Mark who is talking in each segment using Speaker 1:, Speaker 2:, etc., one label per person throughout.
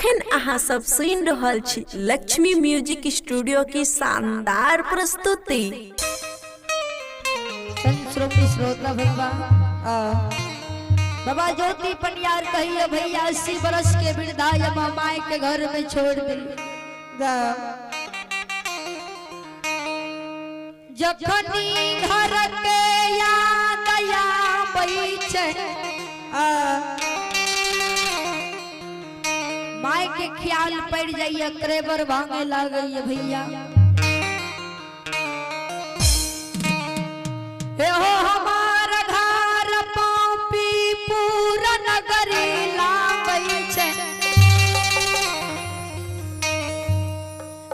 Speaker 1: अखन अहाँ सब सुन रहल छी लक्ष्मी म्यूजिक स्टूडियो की शानदार प्रस्तुति।
Speaker 2: श्रोता बाबा ज्योति पनियार कहिए भैया 80 बरस के वृद्धा माई के घर में छोड़ दिल जखनी घर के याद आबै माई के ख्याल पड़ जाइए करेबर भांगे लागइए भैया। हे हो हमार घर पापी पूरा नगरी लागई छे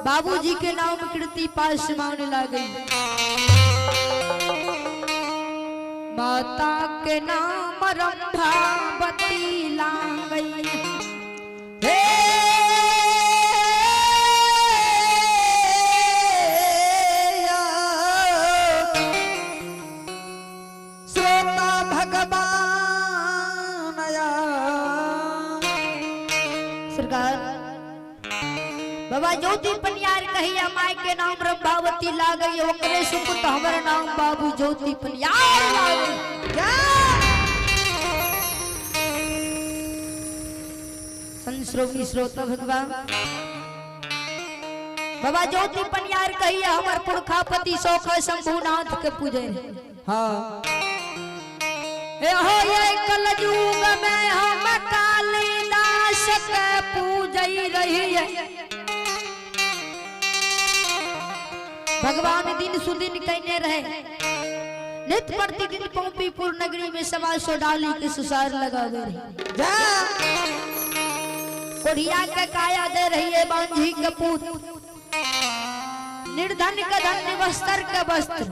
Speaker 2: बाबूजी के नाम कीर्ति पास माने लागई माता के नाम रंभावती लागई। बाबा ज्योति पनियार कहिया माई के नाम रंभावती लागई ओकरे सुपुत हमर नाम बाबू ज्योति पनियार लागई। संश्रोवी श्रोता भगवान बाबा ज्योति पनियार कहिया हमर पुरखापति शोख शंभुनाथ के पूजे। हाँ ये कलयुग में हम कालिदास के पूजई रही है। भगवान दिन सुदिन कहने रहे नित प्रतिदिन पौपीपुर नगरी में 125 डाली के सुसार लगा दे रही कोढ़िया के काया दे रही है बांझी के पूत निर्धन के धन वस्त्र के वस्त्र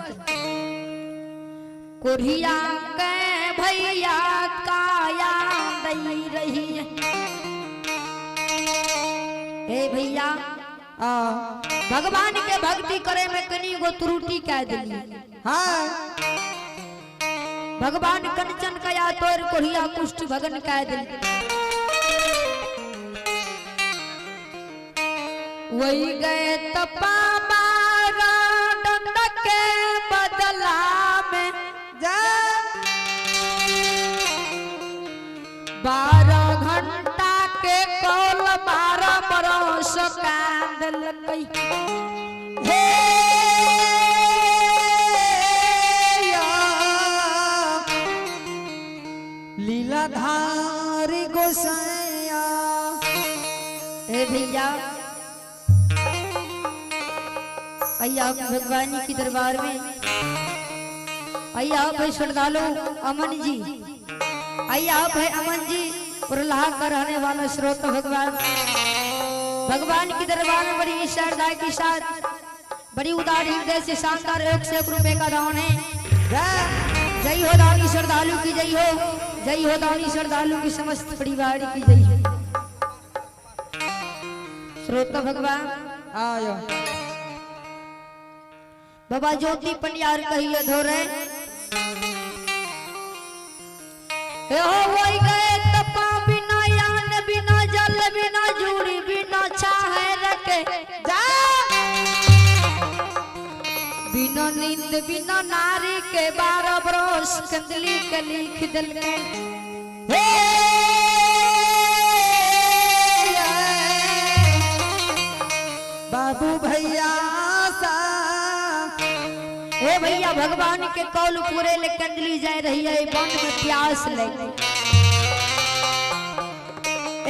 Speaker 2: कोढ़िया के भैया काया दे रही है। हे भैया भगवान के भक्ति करे में कनी गो त्रुटि कह दिली। हाँ भगवान कंचन कया तोर कोढ़िया कुष्ठ भगन कह दिली। वही गए तपा मारा दंड के बदला में जा 12 घंटा के कौल 12 बरस कांदल कई। लीलाधारी गोसाइया हे भैया आइया भगवान की दरबार में आइया भाई श्रद्धालु अमन जी आइया भाई अमन जी प्रल्हा का रहने वाला श्रोता भगवान की दरबार में बड़ी श्रद्धा के साथ बड़ी उदार हृदय से शानदार 101 रुपए का दान है। जय हो दानी श्रद्धालु की जय हो दानी श्रद्धालु की समस्त परिवार की जय हो। श्रोता भगवान आयो बाबा ज्योति पनियार कहिए धोरे वही गए तपा बिना यान बिना जल बिना जूड़ी बिना छाहे रखे बिना नींद बिना नारी के 12 बरस कंदली के लिख दिल बाबू भैया हे भैया भगवान के कौल पूरे ले कंदली जा रही है बन में प्यास लगे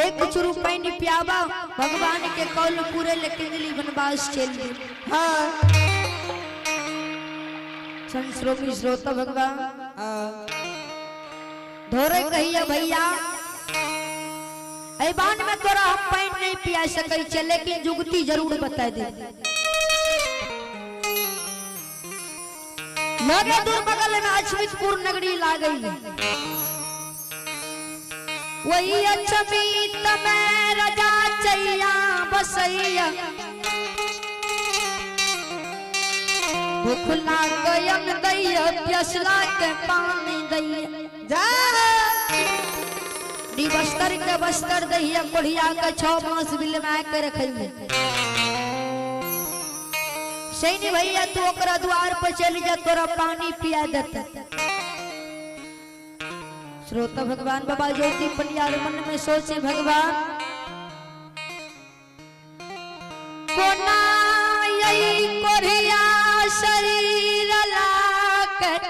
Speaker 2: एक चुरु पानी पियाबा भगवान के कौल पूरे ले कंदली बनवास चल गई। हाँ संश्रोमी श्रोता भगवान धोरे कहिए भैया ए बान में तोरा हम पानी नहीं पिया सकै छे लेकिन जुगती जरूर बता दे। लगे दूर बगल में अछमितपुर नगरी लागई वही अछमित में राजा चैया बसैया भूख लागयन दैया प्यासला के पानी दैया जा नी बस्तर के बस्तर दहिया कोढ़िया के 6 मास बिल में के रखई सैनी भैया तू ओकरा द्वार पर चल जा तोरा पानी पिया देता श्रोता भगवान बाबा ज्योति पलियार मन में सोचे भगवान कोना यही कोढ़िया शरीर लाकर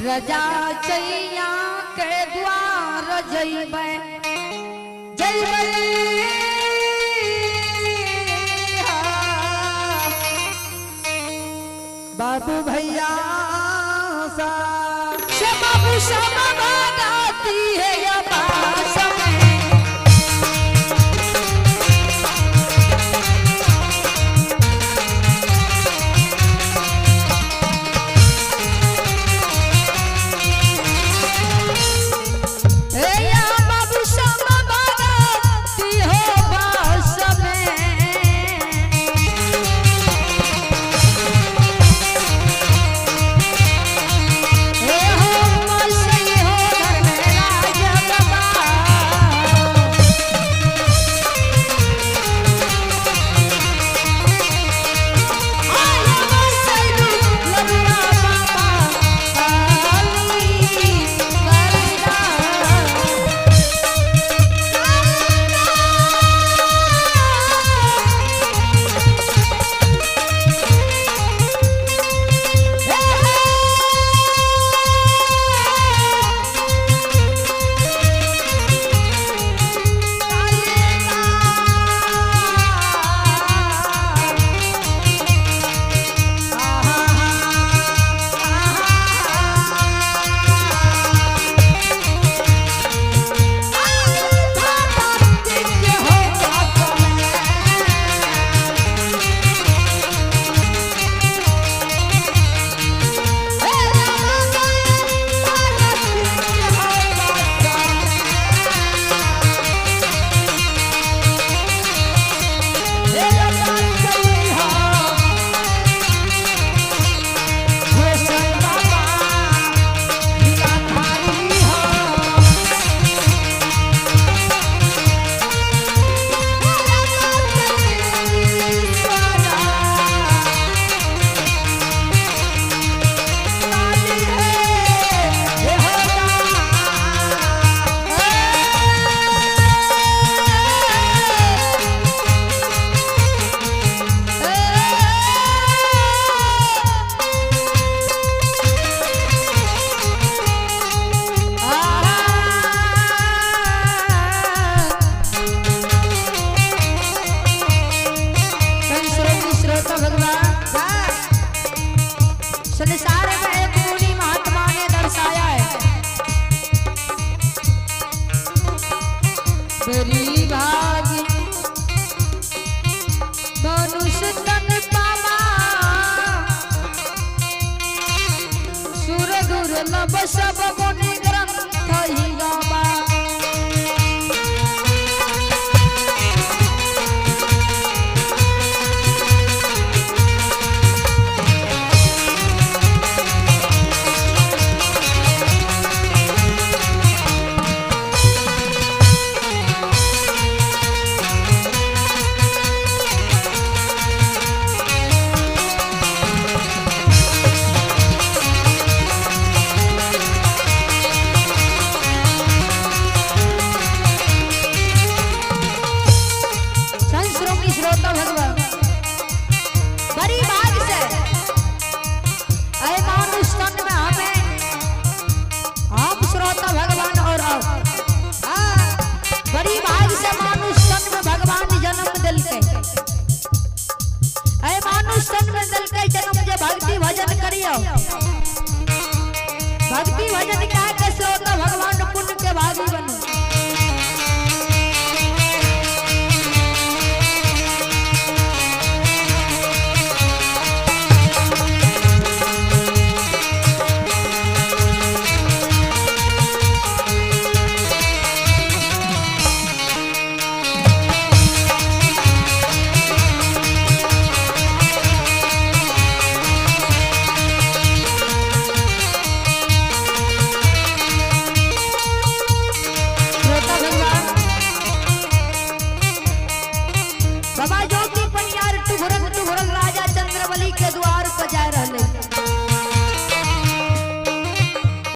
Speaker 2: रजा चैया के द्वार जइबै
Speaker 3: बाबू भैया सा
Speaker 2: बाबू श्यामा गाती है या बास में संसार में एक मुनि महात्मा ने दर्शाया है मेरी भागी मनुष्य तन पावा सुर दुर्लभ सब मुनि ग्रंथ ही गावा श्रोता भगवान बड़ी भाग से मानुष तन में हमें हम श्रोता भगवान और बड़ी भाग से मानुष तन में भगवान जन्म दिल के मानुष तन में दिल के जन्म जे भक्ति भजन करियो भक्ति भजन क्या के श्रोता भगवान पुण्य के भागी बनो बाबा जो